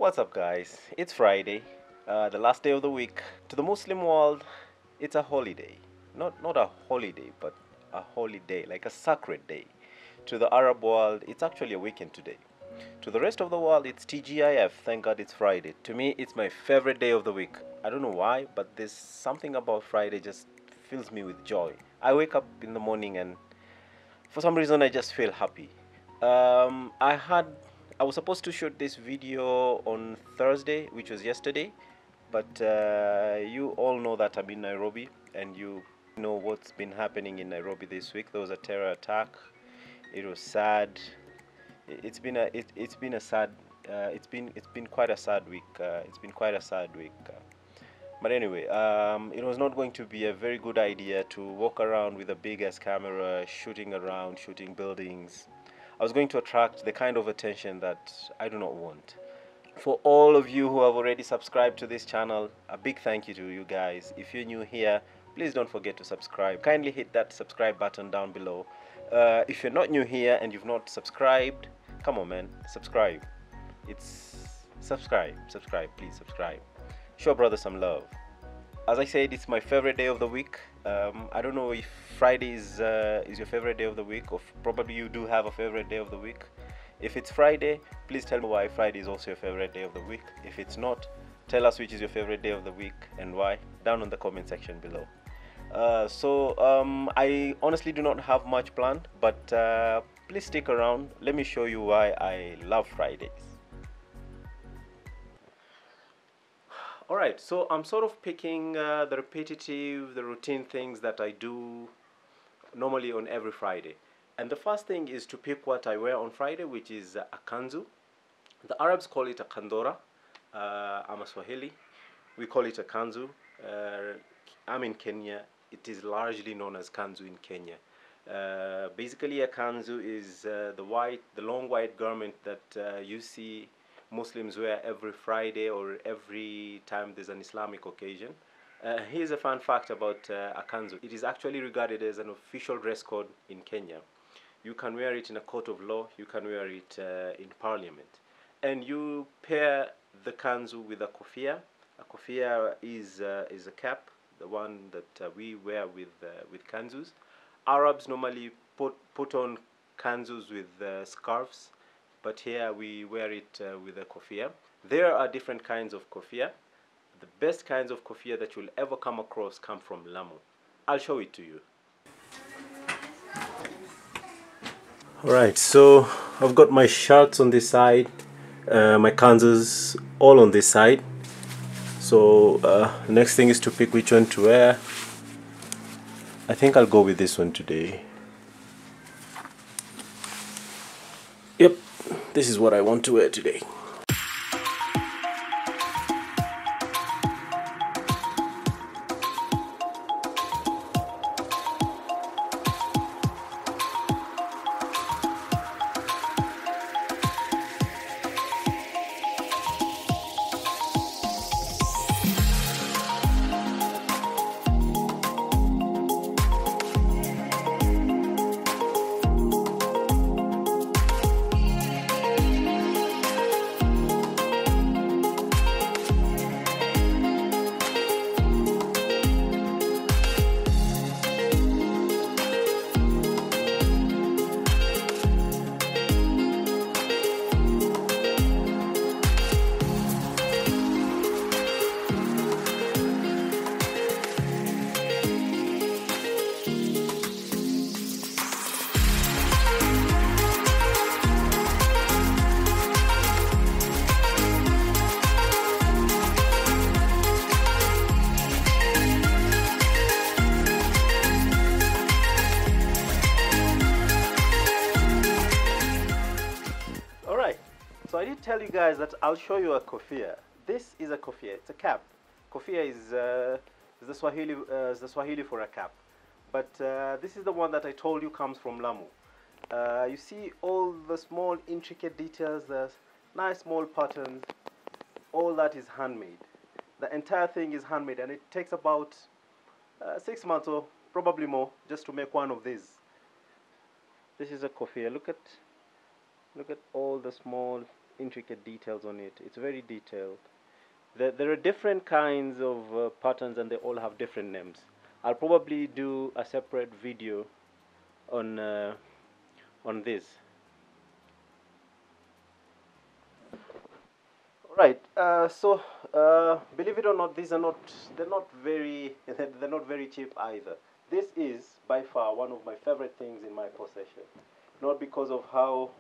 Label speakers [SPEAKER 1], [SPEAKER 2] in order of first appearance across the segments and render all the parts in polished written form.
[SPEAKER 1] What's up, guys? It's Friday, the last day of the week. To the Muslim world, it's a holiday. Not a holiday, but a holiday, like a sacred day. To the Arab world, it's actually a weekend today. To the rest of the world, it's TGIF. Thank God it's Friday. To me, it's my favorite day of the week. I don't know why, but there's something about Friday just fills me with joy. I wake up in the morning and for some reason I just feel happy. um, i had I was supposed to shoot this video on Thursday, which was yesterday, but you all know that I'm in Nairobi, and you know what's been happening in Nairobi this week. There was a terror attack. It was sad. It's been a sad it's been quite a sad week. But anyway, it was not going to be a very good idea to walk around with a big ass camera, shooting around, shooting buildings. I was going to attract the kind of attention that I do not want. For all of you who have already subscribed to this channel, a big thank you to you guys. If you're new here, please don't forget to subscribe. Kindly hit that subscribe button down below. If you're not new here and you've not subscribed, come on, man, subscribe. Subscribe, please subscribe. Show brother some love. As I said, it's my favorite day of the week. I don't know if Friday is your favorite day of the week, or probably you do have a favorite day of the week. If it's Friday, please tell me why Friday is also your favorite day of the week. If it's not, tell us which is your favorite day of the week and why, down in the comment section below. I honestly do not have much planned, but please stick around. Let me show you why I love Fridays. Alright, so I'm sort of picking the routine things that I do normally on every Friday. And the first thing is to pick what I wear on Friday, which is a kanzu. The Arabs call it a kandora. I'm a Swahili. We call it a kanzu. I'm in Kenya. It is largely known as kanzu in Kenya. Basically, a kanzu is the long white garment that you see Muslims wear every Friday or every time there's an Islamic occasion. Here's a fun fact about a kanzu. It is actually regarded as an official dress code in Kenya. You can wear it in a court of law. You can wear it in parliament. And you pair the kanzu with a kofia. A kofia is a cap, the one that we wear with kanzus. Arabs normally put on kanzus with scarves, but here we wear it with a kofia. There are different kinds of kofia. The best kinds of kofia that you'll ever come across come from Lamu. I'll show it to you. Alright, so I've got my shirts on this side, my kanzus all on this side. So next thing is to pick which one to wear. I think I'll go with this one today. Yep, this is what I want to wear today. So I did tell you guys that I'll show you a kofia. This is a kofia. It's a cap. Kofia is the Swahili for a cap. But this is the one that I told you comes from Lamu. You see all the small intricate details, the nice small patterns, all that is handmade. The entire thing is handmade, and it takes about 6 months or probably more just to make one of these. This is a kofia. Look at all the small intricate details on it. It's very detailed. There are different kinds of patterns, and they all have different names. I'll probably do a separate video on this. Right. Believe it or not, these are not. They're not very. They're not very cheap either. This is by far one of my favorite things in my possession. Not because of how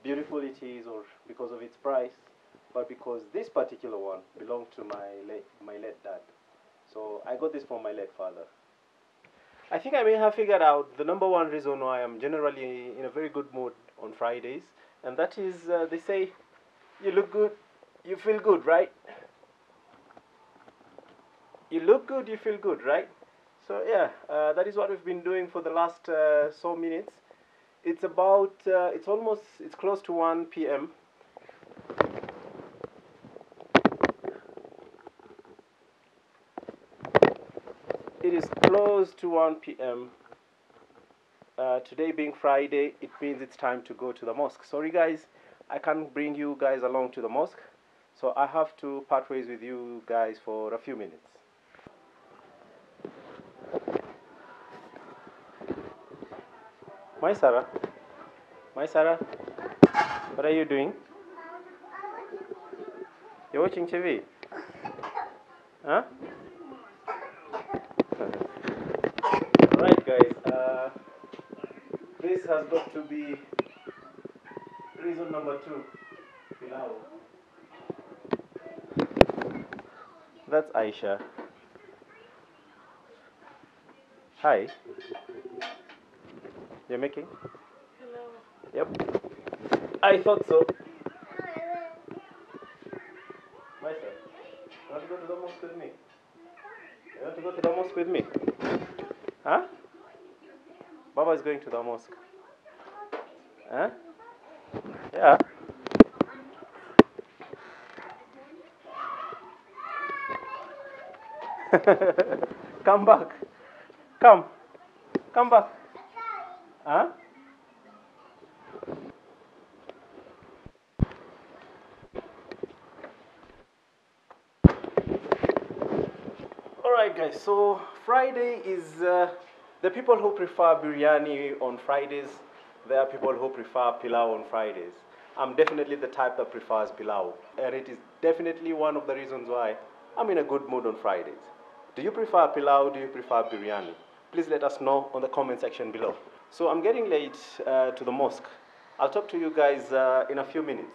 [SPEAKER 1] beautiful it is or because of its price, but because this particular one belonged to my late dad. So I got this from my late father. I think I may have figured out the number one reason why I'm generally in a very good mood on Fridays, and that is they say you look good, you feel good, right? You look good, you feel good, right? So yeah, that is what we've been doing for the last so minutes. It's about, it's close to 1 p.m. It is close to 1 p.m. Today being Friday, it means it's time to go to the mosque. Sorry guys, I can't bring you guys along to the mosque, so I have to part ways with you guys for a few minutes. My Sarah, my Sarah, what are you doing? You're watching TV? Huh? Alright guys, this has got to be reason number 2. Pilau. That's Aisha. Hi. You're making? Hello. Yep. I thought so. My son, you want to go to the mosque with me? You want to go to the mosque with me? Huh? Baba is going to the mosque. Huh? Yeah. Come back. Come. Come back. Huh? Alright guys, so Friday is the people who prefer biryani on Fridays. There are people who prefer pilau on Fridays. I'm definitely the type that prefers pilau, and it is definitely one of the reasons why I'm in a good mood on Fridays. Do you prefer pilau? Do you prefer biryani? Please let us know on the comment section below. So I'm getting late to the mosque. I'll talk to you guys in a few minutes.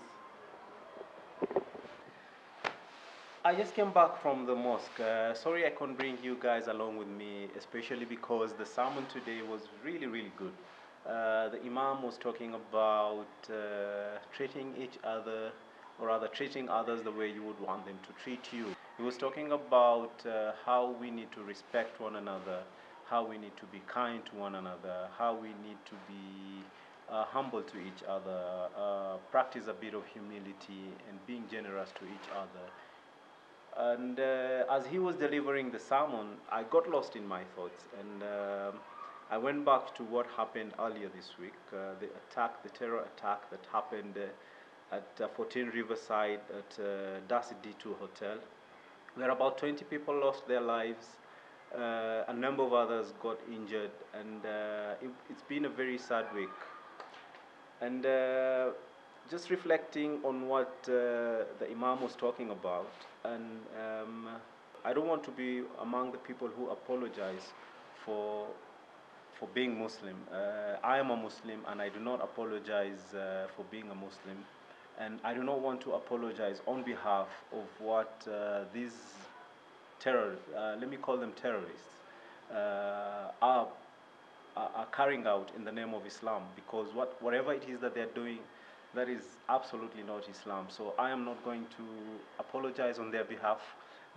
[SPEAKER 1] I just came back from the mosque. Sorry I couldn't bring you guys along with me, especially because the sermon today was really, really good. The Imam was talking about treating each other, or rather treating others the way you would want them to treat you. He was talking about how we need to respect one another, how we need to be kind to one another, how we need to be humble to each other, practice a bit of humility and being generous to each other. And as he was delivering the sermon, I got lost in my thoughts, and I went back to what happened earlier this week, the terror attack that happened at 14 Riverside at Dusit D2 Hotel, where about 20 people lost their lives, a number of others got injured, and it's been a very sad week. And just reflecting on what the Imam was talking about, and I don't want to be among the people who apologize for for being Muslim. I am a Muslim, and I do not apologize for being a Muslim, and I do not want to apologize on behalf of what these let me call them terrorists, are carrying out in the name of Islam, because whatever it is that they're doing, that is absolutely not Islam. So I am not going to apologize on their behalf.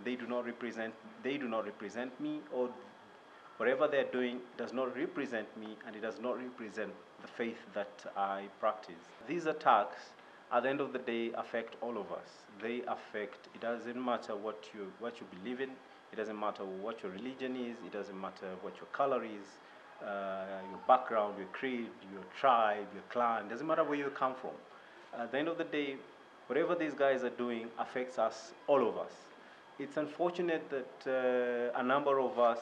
[SPEAKER 1] They do not represent me, or whatever they're doing does not represent me, and it does not represent the faith that I practice. These attacks, at the end of the day, affect all of us. They affect, it doesn't matter what you believe in, it doesn't matter what your religion is, it doesn't matter what your color is, your background, your creed, your tribe, your clan, doesn't matter where you come from. At the end of the day, Whatever these guys are doing affects us, all of us. It's unfortunate that a number of us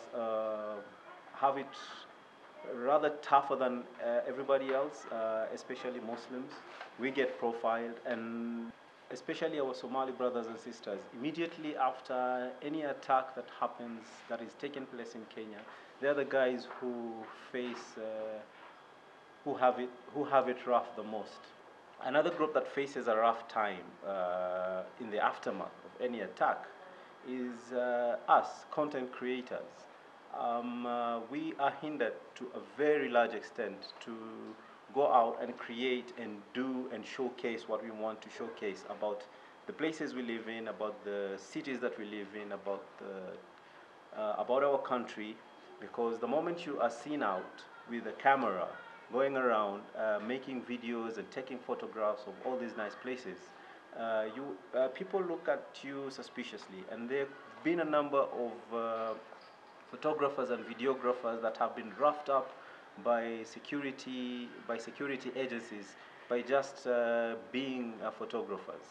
[SPEAKER 1] have it rather tougher than everybody else, especially Muslims. We get profiled, and especially our Somali brothers and sisters. Immediately after any attack that happens, that is taking place in Kenya, they're the guys who face, who have it rough the most. Another group that faces a rough time in the aftermath of any attack is us, content creators. We are hindered to a very large extent to go out and create and do and showcase what we want to showcase about the places we live in, about the cities that we live in, about our country, because the moment you are seen out with a camera going around making videos and taking photographs of all these nice places, people look at you suspiciously, and there have been a number of photographers and videographers that have been roughed up by security agencies by just being photographers.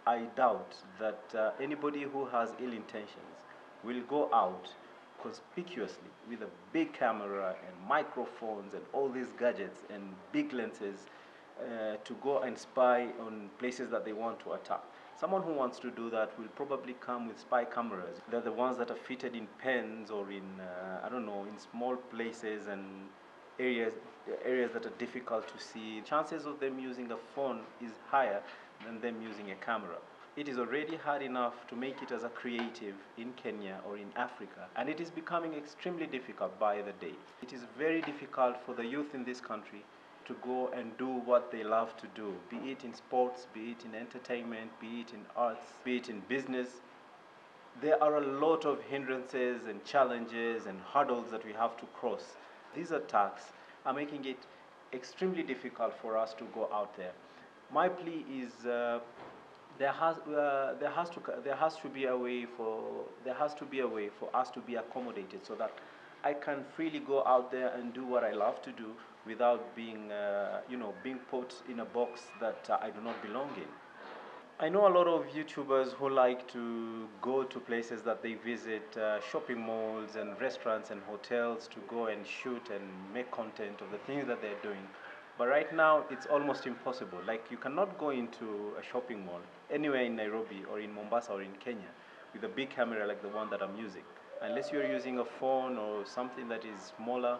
[SPEAKER 1] I doubt that anybody who has ill intentions will go out conspicuously with a big camera and microphones and all these gadgets and big lenses to go and spy on places that they want to attack. Someone who wants to do that will probably come with spy cameras. They're the ones that are fitted in pens or in, I don't know, in small places and areas that are difficult to see. Chances of them using a phone is higher than them using a camera. It is already hard enough to make it as a creative in Kenya or in Africa, and it is becoming extremely difficult by the day. It is very difficult for the youth in this country to go and do what they love to do, be it in sports, be it in entertainment, be it in arts, be it in business. There are a lot of hindrances and challenges and hurdles that we have to cross. These attacks are making it extremely difficult for us to go out there. My plea is there has to be a way for us to be accommodated so that I can freely go out there and do what I love to do without being being put in a box that I do not belong in. I know a lot of YouTubers who like to go to places that they visit, shopping malls and restaurants and hotels, to go and shoot and make content of the things that they're doing. But right now, it's almost impossible. Like, you cannot go into a shopping mall anywhere in Nairobi or in Mombasa or in Kenya with a big camera like the one that I'm using. Unless you're using a phone or something that is smaller,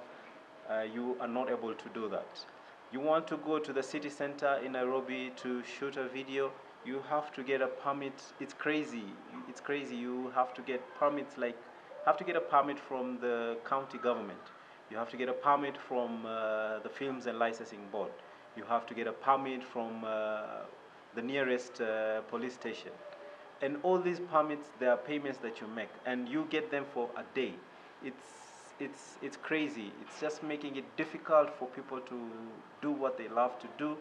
[SPEAKER 1] you are not able to do that. You want to go to the city center in Nairobi to shoot a video, you have to get a permit. It's crazy. It's crazy. You have to get permits, have to get a permit from the county government. You have to get a permit from the Films and Licensing Board. You have to get a permit from the nearest police station. And all these permits, there are payments that you make, and you get them for a day. It's crazy. It's just making it difficult for people to do what they love to do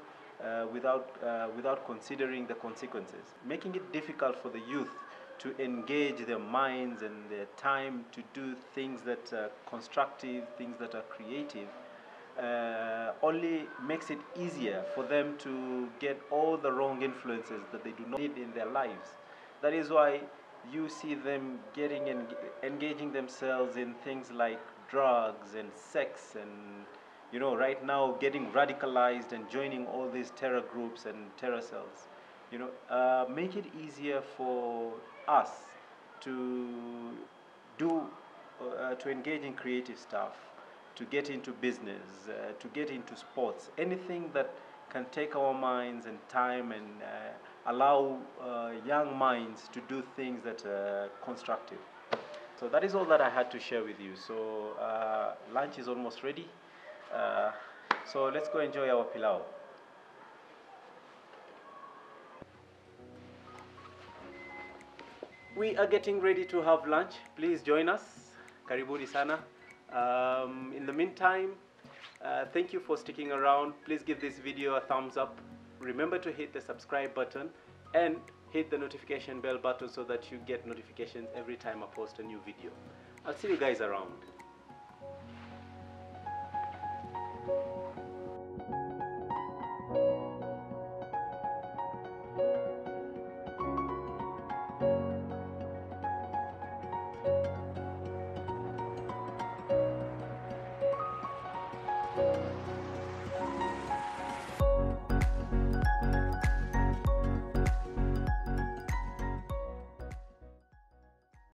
[SPEAKER 1] without considering the consequences. Making it difficult for the youth to engage their minds and their time to do things that are constructive, things that are creative, only makes it easier for them to get all the wrong influences that they do not need in their lives. That is why you see them getting and engaging themselves in things like drugs and sex, and right now getting radicalized and joining all these terror groups and terror cells. Make it easier for us to to engage in creative stuff, to get into business, to get into sports, anything that can take our minds and time and allow young minds to do things that are constructive. So that is all that I had to share with you. So lunch is almost ready. So let's go enjoy our pilau. We are getting ready to have lunch. Please join us. Karibuni sana. In the meantime, thank you for sticking around. Please give this video a thumbs up. Remember to hit the subscribe button and hit the notification bell button so that you get notifications every time I post a new video. I'll see you guys around.